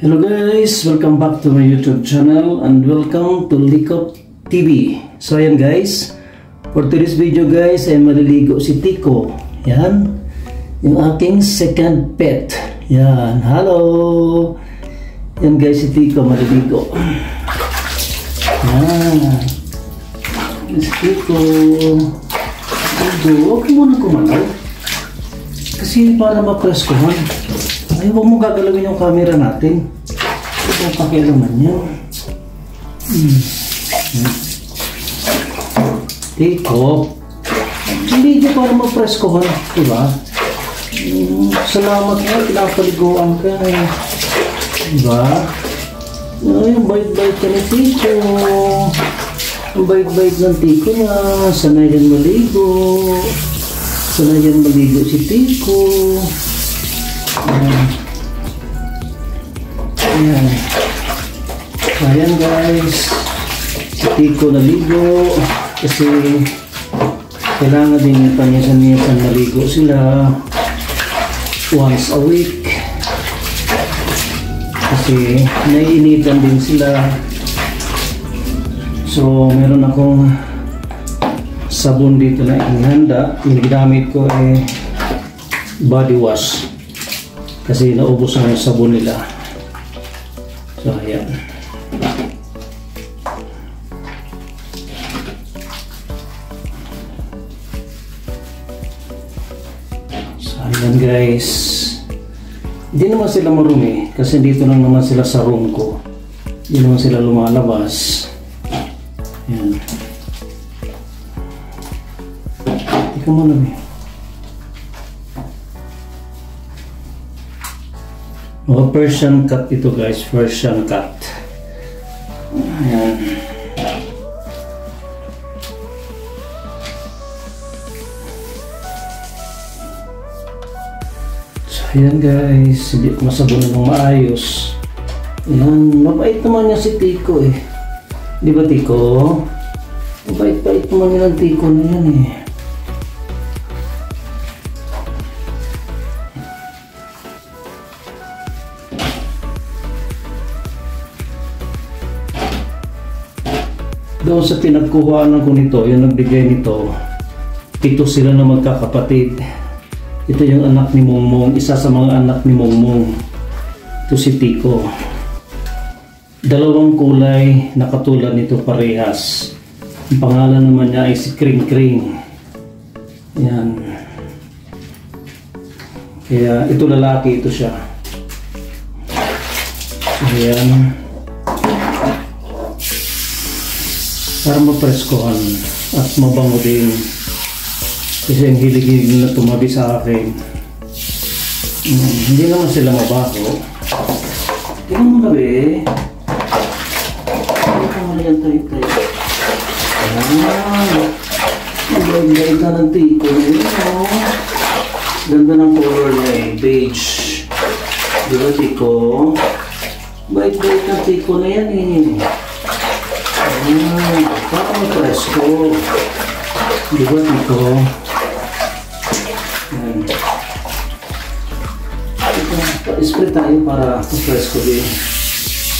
Hello guys, welcome back to my YouTube channel and welcome to Likop TV. So ayan guys, for today's video guys ay maliligo si Tico. Yan, yung aking second pet. Yan, hello. Yan guys, si Tico maliligo. Yan, si Tico. Huwag muna kumalaw kasi para mapreskohan. Ay, huwag mo gagalawin yung camera natin. Ito ang pakialaman niya. Tico, hindi niya para mapreskohan, diba? Salamat nga, pinapaliguan ka. Diba? Ay, ang bait-bait ka ni Tico. Ang bait-bait ng Tico na. Sanay yan maligo. Sanay yan maligo si Tico. Ayan. Ayan guys, si Tico naligo kasi kailangan din panisan-nisan naligo sila once a week kasi naiinitan din sila. So meron akong sabon dito na inihanda. Yung ginamit ko ay body wash kasi naubos na yung sabon nila. So ayan. So ayan guys, hindi naman sila marumi kasi dito lang naman sila sa room ko, hindi naman sila lumalabas. Ayan. Ikaw marumi. Mga Persian cat ito guys, Persian cat. Ayan. So ayan guys, hindi ko masabunan ng maayos. Ayan, mabait naman niya si Tico eh. Di ba Tico? Mabait-bait naman niya ng Tico na yan eh. Doon sa pinagkuhaan ko nito, yung nagbigay nito, ito sila na magkakapatid. Ito yung anak ni Mongmong, isa sa mga anak ni Mongmong. Ito si Tico. Dalawang kulay na katulad nito parehas. Ang pangalan naman niya ay si Kring Kring. Yan. Kaya ito lalaki, ito siya. Ayan. Para mapreskohan at mabango din kasi ang hilig na tumabi sa akin. Hindi naman sila mabaho. Tingnan mo na be, ito mo na yan tayo. Ang ganda ka ng Tico. Ganda ng color niya eh, beige. Diba Tico? Bait-bait ng Tico na yan eh. Para mapresko. Diba Tico? Pa-spray tayo para mapresko din.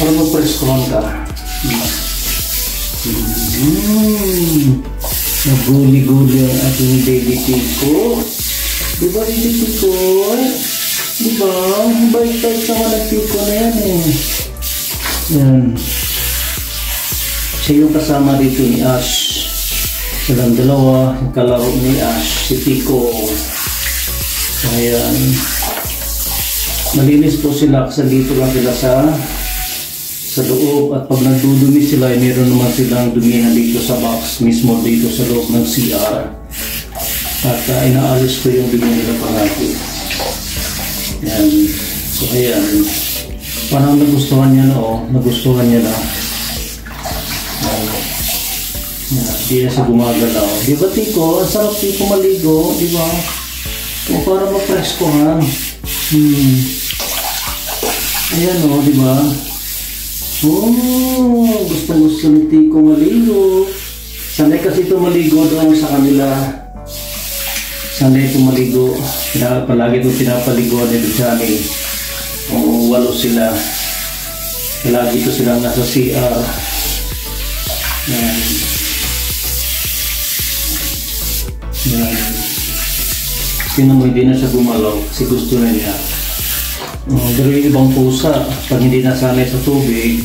Para mapreskohan ka. Naguli-guli ang ating baby Tico. Diba baby Tico? Diba? Bait-bait naman ang Tico na yan eh. Yan. Siya yung kasama dito ni Ash. Silang dalawa, yung kalaro ni Ash, si Tico. Ayan. Malinis po sila kasi dito lang sila sa loob. At pag nagdudumi sila, meron naman silang dumihan dito sa box, mismo dito sa loob ng CR. At inaalis ko yung dumi nila palagi. Ayan. So ayan. Parang nagustuhan niya na nagustuhan niya na. Hindi na siya gumagalaw. Di ba Tico? Ang sarap Tico maligo. Di ba? O para mapreskohan. Ayan o, di ba? Gusto ni Tico maligo. Sanay kasi ito maligo doon sa kanila. Sanay ito maligo. Palagi itong pinapaliguan ni Luciani. 8 sila. Lagi ito silang nasa CR. Yan. Yan. Tingnan mo, hindi na siya gumalaw kasi gusto na niya. Pero yung ibang pusa, pag hindi nasanay sa tubig,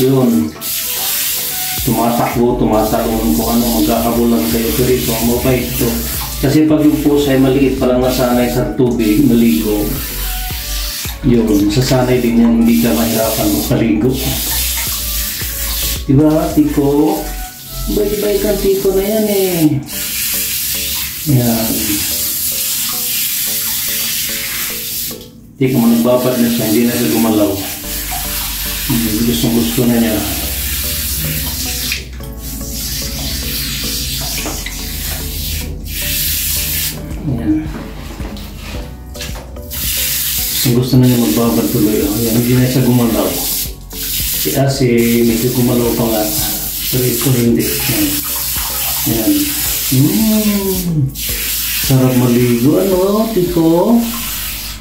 yun, tumatakbo, tumatalon kung ano, magkakabulan kayo. Pero ito, mabait ito. Kasi pag yung pusa ay maliit, parang nasanay sa tubig, maligo, yun, sasanay din yan, hindi ka mahirapan magpaligo. Diba, Tiko? Bait-bait ang Tiko na yan eh. Yan. Tiko mo, nagbabad na siya, hindi na siya gumalaw. Gusto na niya. Yan. Gusto na niya magbabad tuloy. Yan, hindi na siya gumalaw. Si Asi, medyo gumalaw pa nga. Pero ito hindi. Yan. Yan. Sarap maligo. Ano, Tiko?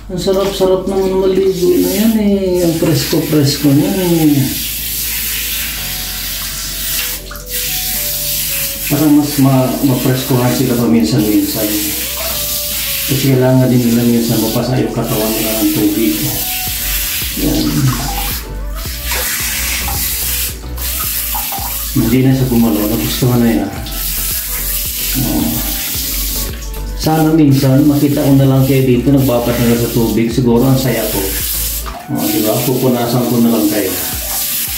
Ang sarap-sarap naman maligo na yan eh. Ang presko-presko niyan eh. Parang mas mapreskohan sila paminsan-minsan. Kasi kailangan din nila minsan mapasa yung katawan nila ng tubig. Yan. Hindi na siya gumalaw. Nagustuhan na yan. Sana minsan makita ko na lang kayo dito nagbabat na sa tubig. Siguro ang saya ko. Diba? Pupunasan ko na lang kayo.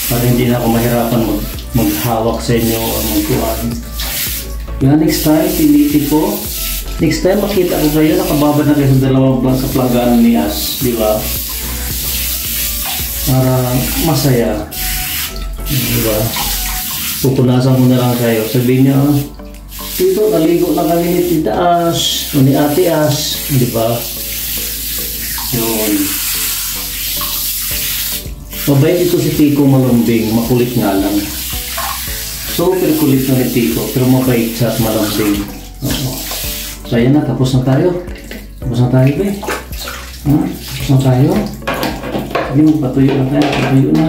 Para hindi na ako mahirapan maghawak sa inyo o magkuhan. Yan, next time, piniti ko. Next time makita ko kayo nakababad na kayo sa dalawang sa plangganan ni As. Diba? Para masaya. Diba? Pupunasan ko na lang kayo. Sabihin niya, dito, naligo na kami ni Tita As, o ni Ate As, di ba? Yun. Mabait ito si Tiko malambing, makulit nga lang. Super kulit na ni Tiko, pero mabait siya at malambing. Oo. So, ayan na, tapos na tayo. Tapos na tayo, be. Ha? Tapos na tayo. Sige, magpatuyo na tayo, patuyo na.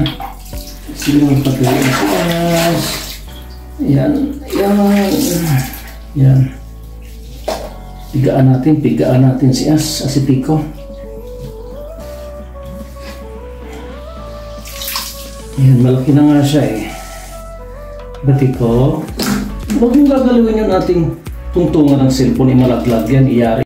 Sige, magpatuyo na si As. Yan, yan. Yan. Pigaan natin si As, si Tiko. Yan, malaki na nga siya eh. Ba, Tiko? Huwag yung gagalawin yung ating tungtungan ng cellphone, imalaglag yan, iyari.